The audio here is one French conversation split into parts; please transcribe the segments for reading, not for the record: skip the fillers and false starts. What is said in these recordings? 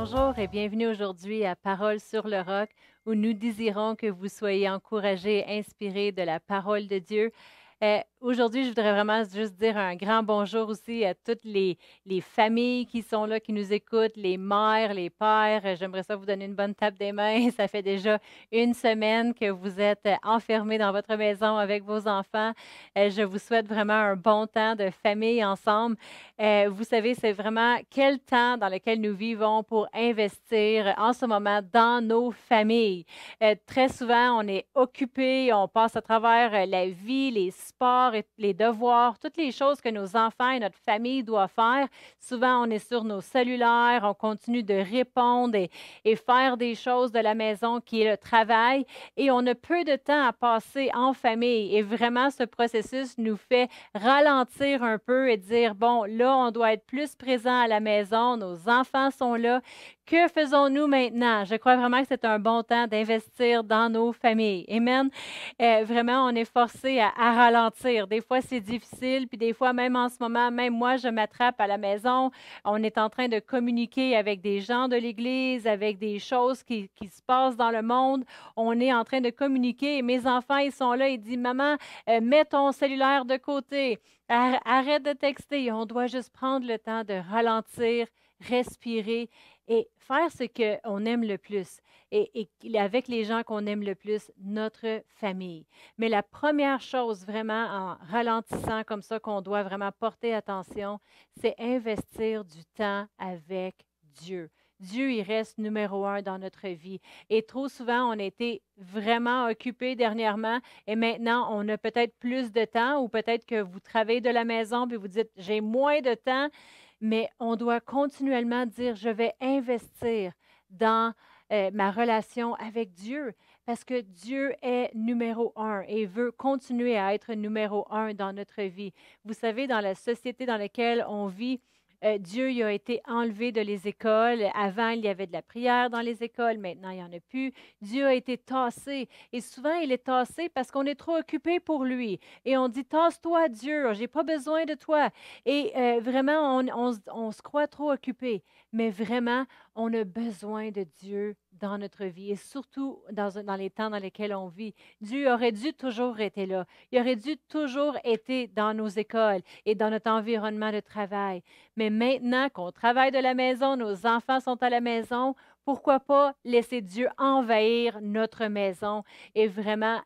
Bonjour et bienvenue aujourd'hui à Parole sur le roc, où nous désirons que vous soyez encouragés et inspirés de la parole de Dieu. Aujourd'hui, je voudrais vraiment juste dire un grand bonjour aussi à toutes les familles qui sont là, qui nous écoutent, les mères, les pères. J'aimerais ça vous donner une bonne tape des mains. Ça fait déjà une semaine que vous êtes enfermés dans votre maison avec vos enfants. Je vous souhaite vraiment un bon temps de famille ensemble. Vous savez, c'est vraiment quel temps dans lequel nous vivons pour investir en ce moment dans nos familles. Très souvent, on est occupé, on passe à travers la vie, les sports, et les devoirs, toutes les choses que nos enfants et notre famille doivent faire. Souvent, on est sur nos cellulaires, on continue de répondre et faire des choses de la maison qui est le travail. Et on a peu de temps à passer en famille. Et vraiment, ce processus nous fait ralentir un peu et dire, bon, là, on doit être plus présent à la maison, nos enfants sont là. Que faisons-nous maintenant? Je crois vraiment que c'est un bon temps d'investir dans nos familles. Amen. Vraiment, on est forcé à ralentir. Des fois, c'est difficile, puis des fois, même en ce moment, même moi, je m'attrape à la maison. On est en train de communiquer avec des gens de l'Église, avec des choses qui se passent dans le monde. On est en train de communiquer et mes enfants, ils sont là, ils disent, Maman, mets ton cellulaire de côté. Arrête de texter. On doit juste prendre le temps de ralentir, respirer et faire ce qu'on aime le plus et avec les gens qu'on aime le plus, notre famille. Mais la première chose vraiment en ralentissant comme ça qu'on doit vraiment porter attention, c'est investir du temps avec Dieu. Dieu, il reste numéro un dans notre vie. Et trop souvent, on a été vraiment occupés dernièrement et maintenant, on a peut-être plus de temps ou peut-être que vous travaillez de la maison puis vous dites, j'ai moins de temps, mais on doit continuellement dire, je vais investir dans ma relation avec Dieu parce que Dieu est numéro un et veut continuer à être numéro un dans notre vie. Vous savez, dans la société dans laquelle on vit, Dieu il a été enlevé de les écoles. Avant, il y avait de la prière dans les écoles. Maintenant, il n'y en a plus. Dieu a été tassé. Et souvent, il est tassé parce qu'on est trop occupé pour lui. Et on dit, tasse-toi, Dieu, j'ai pas besoin de toi. Et vraiment, on se croit trop occupé. Mais vraiment, on a besoin de Dieu dans notre vie et surtout dans les temps dans lesquels on vit. Dieu aurait dû toujours être là. Il aurait dû toujours être dans nos écoles et dans notre environnement de travail. Mais maintenant qu'on travaille de la maison, nos enfants sont à la maison, pourquoi pas laisser Dieu envahir notre maison et vraiment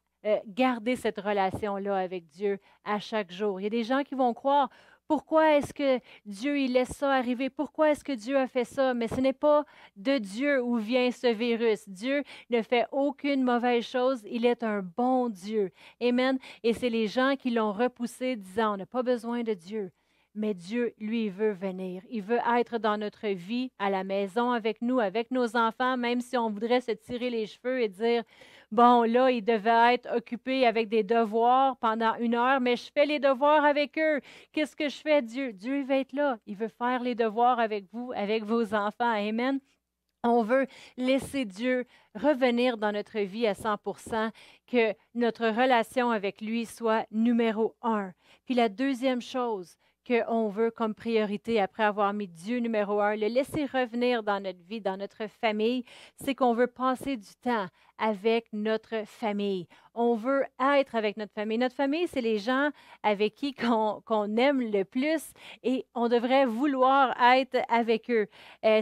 garder cette relation-là avec Dieu à chaque jour. Il y a des gens qui vont croire, pourquoi est-ce que Dieu il laisse ça arriver? Pourquoi est-ce que Dieu a fait ça? Mais ce n'est pas de Dieu où vient ce virus. Dieu ne fait aucune mauvaise chose. Il est un bon Dieu. Amen. Et c'est les gens qui l'ont repoussé disant, on n'a pas besoin de Dieu. Mais Dieu, lui, il veut venir. Il veut être dans notre vie, à la maison avec nous, avec nos enfants, même si on voudrait se tirer les cheveux et dire, bon, là, il devait être occupé avec des devoirs pendant 1 heure, mais je fais les devoirs avec eux. Qu'est-ce que je fais, Dieu? Dieu, il va être là. Il veut faire les devoirs avec vous, avec vos enfants. Amen. On veut laisser Dieu revenir dans notre vie à 100%, que notre relation avec lui soit numéro un. Puis la deuxième chose qu'on veut comme priorité après avoir mis Dieu numéro un, le laisser revenir dans notre vie, dans notre famille, c'est qu'on veut passer du temps avec notre famille. On veut être avec notre famille. Notre famille, c'est les gens avec qui qu'on aime le plus et on devrait vouloir être avec eux.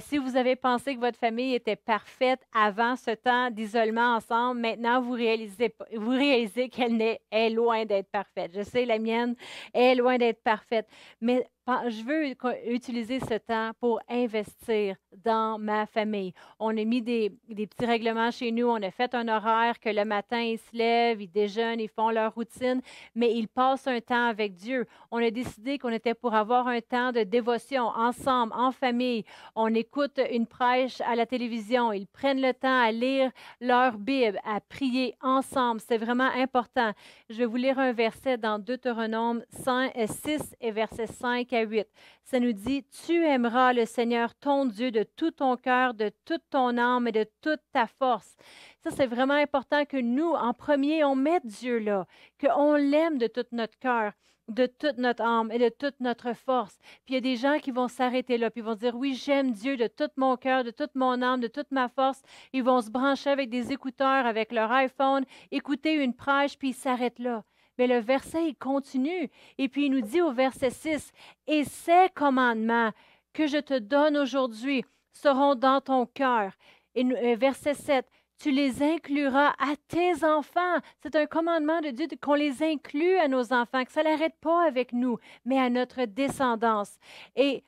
Si vous avez pensé que votre famille était parfaite avant ce temps d'isolement ensemble, maintenant vous réalisez qu'elle est loin d'être parfaite. Je sais, la mienne est loin d'être parfaite, mais je veux utiliser ce temps pour investir dans ma famille. On a mis des petits règlements chez nous. On a fait un horaire que le matin, ils se lèvent, ils déjeunent, ils font leur routine, mais ils passent un temps avec Dieu. On a décidé qu'on était pour avoir un temps de dévotion ensemble, en famille. On écoute une prêche à la télévision. Ils prennent le temps à lire leur Bible, à prier ensemble. C'est vraiment important. Je vais vous lire un verset dans Deutéronome 6 et versets 5 à à 8. Ça nous dit, « Tu aimeras le Seigneur ton Dieu de tout ton cœur, de toute ton âme et de toute ta force. » Ça, c'est vraiment important que nous, en premier, on mette Dieu là, qu'on l'aime de tout notre cœur, de toute notre âme et de toute notre force. Puis il y a des gens qui vont s'arrêter là, puis ils vont dire, « Oui, j'aime Dieu de tout mon cœur, de toute mon âme, de toute ma force. » Ils vont se brancher avec des écouteurs, avec leur iPhone, écouter une prêche, puis ils s'arrêtent là. Mais le verset, il continue. Et puis, il nous dit au verset 6, « Et ces commandements que je te donne aujourd'hui seront dans ton cœur. » Et verset 7, « Tu les incluras à tes enfants. » C'est un commandement de Dieu qu'on les inclue à nos enfants, que ça n'arrête pas avec nous, mais à notre descendance. Et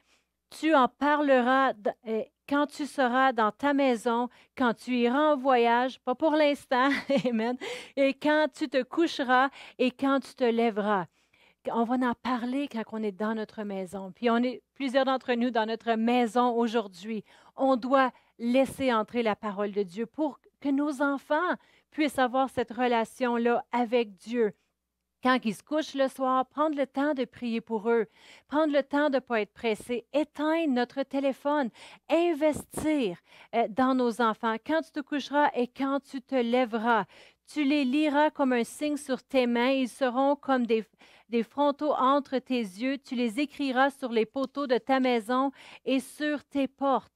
tu en parleras quand tu seras dans ta maison, quand tu iras en voyage, pas pour l'instant, amen, et quand tu te coucheras et quand tu te lèveras. On va en parler quand on est dans notre maison. Puis on est plusieurs d'entre nous dans notre maison aujourd'hui. On doit laisser entrer la parole de Dieu pour que nos enfants puissent avoir cette relation-là avec Dieu. Quand ils se couchent le soir, prendre le temps de prier pour eux, prendre le temps de ne pas être pressé, éteindre notre téléphone, investir dans nos enfants quand tu te coucheras et quand tu te lèveras. Tu les liras comme un signe sur tes mains, ils seront comme des frontaux entre tes yeux, tu les écriras sur les poteaux de ta maison et sur tes portes.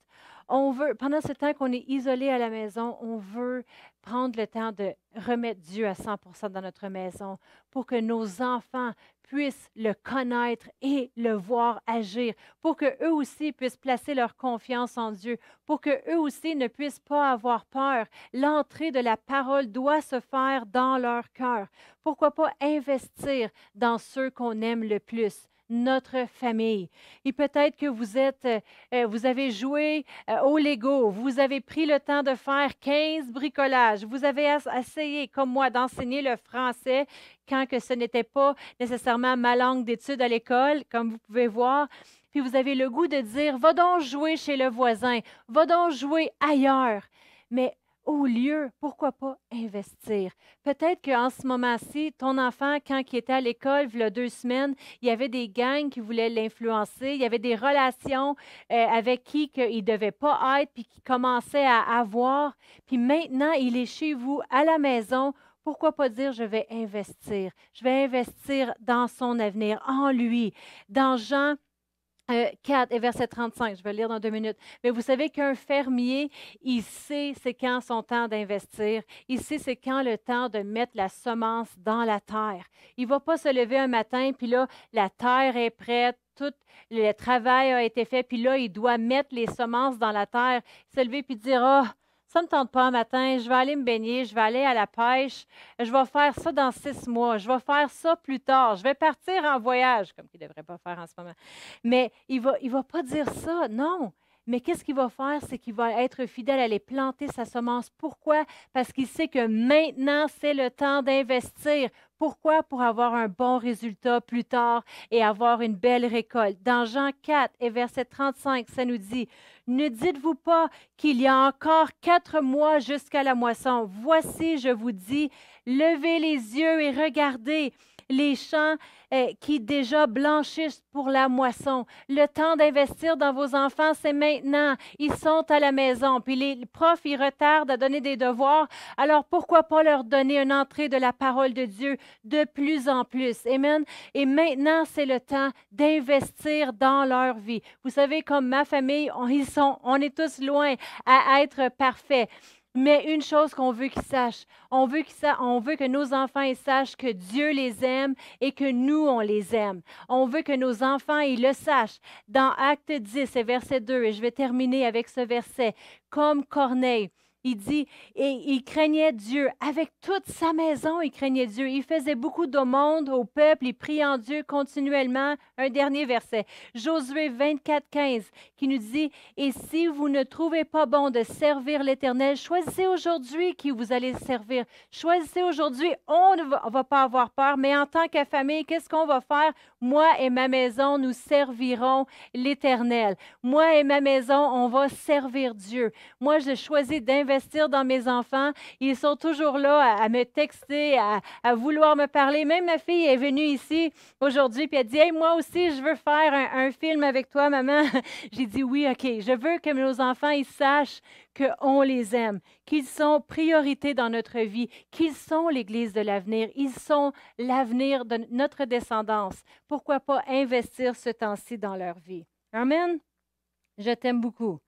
On veut, pendant ce temps qu'on est isolé à la maison, on veut prendre le temps de remettre Dieu à 100% dans notre maison pour que nos enfants puissent le connaître et le voir agir, pour qu'eux aussi puissent placer leur confiance en Dieu, pour qu'eux aussi ne puissent pas avoir peur. L'entrée de la parole doit se faire dans leur cœur. Pourquoi pas investir dans ceux qu'on aime le plus? Notre famille. Et peut-être que vous avez joué au Lego, vous avez pris le temps de faire 15 bricolages, vous avez essayé, comme moi, d'enseigner le français quand que ce n'était pas nécessairement ma langue d'étude à l'école, comme vous pouvez voir. Puis vous avez le goût de dire, va donc jouer chez le voisin, va donc jouer ailleurs. Mais au lieu, pourquoi pas investir? Peut-être qu'en ce moment-ci, ton enfant, quand il était à l'école, il y a 2 semaines, il y avait des gangs qui voulaient l'influencer, il y avait des relations avec qui il ne devait pas être, puis qui commençait à avoir. Puis maintenant, il est chez vous, à la maison. Pourquoi pas dire, je vais investir? Je vais investir dans son avenir, en lui. Dans Jean 4 et verset 35, je vais le lire dans 2 minutes. Mais vous savez qu'un fermier, il sait c'est quand son temps d'investir. Il sait c'est quand le temps de mettre la semence dans la terre. Il ne va pas se lever un matin, puis là, la terre est prête, tout le travail a été fait, puis là, il doit mettre les semences dans la terre, se lever puis dire, « Ah, ça ne me tente pas un matin, je vais aller me baigner, je vais aller à la pêche, je vais faire ça dans 6 mois, je vais faire ça plus tard, je vais partir en voyage, comme il ne devrait pas faire en ce moment. » Mais il va pas dire ça, non. Mais qu'est-ce qu'il va faire? C'est qu'il va être fidèle à aller planter sa semence. Pourquoi? Parce qu'il sait que maintenant, c'est le temps d'investir. Pourquoi? Pour avoir un bon résultat plus tard et avoir une belle récolte. Dans Jean 4 et verset 35, ça nous dit, « Ne dites-vous pas qu'il y a encore 4 mois jusqu'à la moisson. Voici, je vous dis, levez les yeux et regardez les champs qui déjà blanchissent pour la moisson. Le temps d'investir dans vos enfants, c'est maintenant. Ils sont à la maison. Puis les profs, ils retardent à donner des devoirs. Alors, pourquoi pas leur donner une entrée de la parole de Dieu de plus en plus? Amen. Et maintenant, c'est le temps d'investir dans leur vie. Vous savez, comme ma famille, on est tous loin à être parfaits. Mais une chose qu'on veut qu'ils sachent, on veut que nos enfants ils sachent que Dieu les aime et que nous, on les aime. On veut que nos enfants ils le sachent. Dans Acte 10 et verset 2, et je vais terminer avec ce verset, comme Corneille, il dit, et il craignait Dieu. Avec toute sa maison, il craignait Dieu. Il faisait beaucoup d'aumônes au peuple. Il priait en Dieu continuellement. Un dernier verset. Josué 24, 15, qui nous dit, « Et si vous ne trouvez pas bon de servir l'Éternel, choisissez aujourd'hui qui vous allez servir. Choisissez aujourd'hui. On ne va pas avoir peur, mais en tant que famille, qu'est-ce qu'on va faire? Moi et ma maison, nous servirons l'Éternel. Moi et ma maison, on va servir Dieu. Moi, je choisis d'investir investir dans mes enfants. Ils sont toujours là à me texter, à vouloir me parler. Même ma fille est venue ici aujourd'hui, puis elle dit, « Hey, moi aussi, je veux faire un film avec toi, maman. » J'ai dit, « Oui, OK, je veux que nos enfants, ils sachent qu'on les aime, qu'ils sont priorité dans notre vie, qu'ils sont l'Église de l'avenir, ils sont l'avenir de notre descendance. Pourquoi pas investir ce temps-ci dans leur vie? Amen. Je t'aime beaucoup.